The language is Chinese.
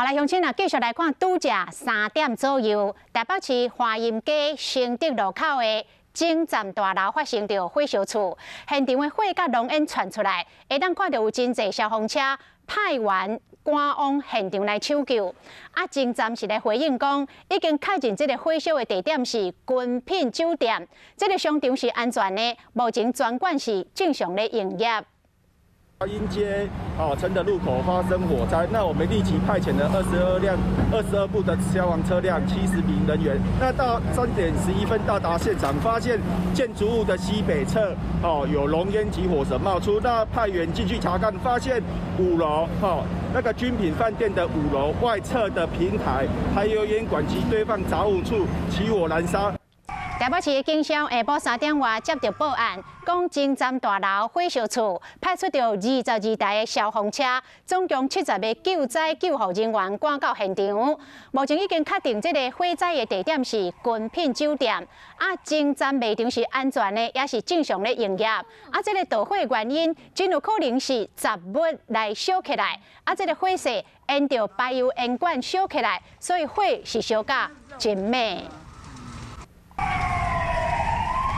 好来，乡亲啊，继续来看拄则3点左右，台北市华阴街承德路口的警站大楼发生着火烧厝，现场的火甲浓烟传出来，会当看到有真侪消防车派员赶往现场来抢救。啊，警站是来回应讲，已经确认这个火烧的地点是君品酒店，这个商场是安全的，目前专管是正常的营业。 华阴街承德路口发生火灾，那我们立即派遣了22部的消防车辆，70名人员。那到3点11分到达现场，发现建筑物的西北侧有浓烟及火舌冒出。那派员进去查看，发现5楼那个君品饭店的5楼外侧的平台还有烟管及堆放杂物处起火燃烧。 台北市的警消下晡3点外接到报案，讲警站大楼火烧厝，派出着22台的消防车，总共70个救灾救护人员赶到现场。目前已经确定这个火灾的地点是君品酒店，啊，警站卖场是安全的，也是正常的营业。啊，这个导火原因真有可能是杂物来烧起来，啊，这个火势沿着排油烟管烧起来，所以火是烧甲真猛。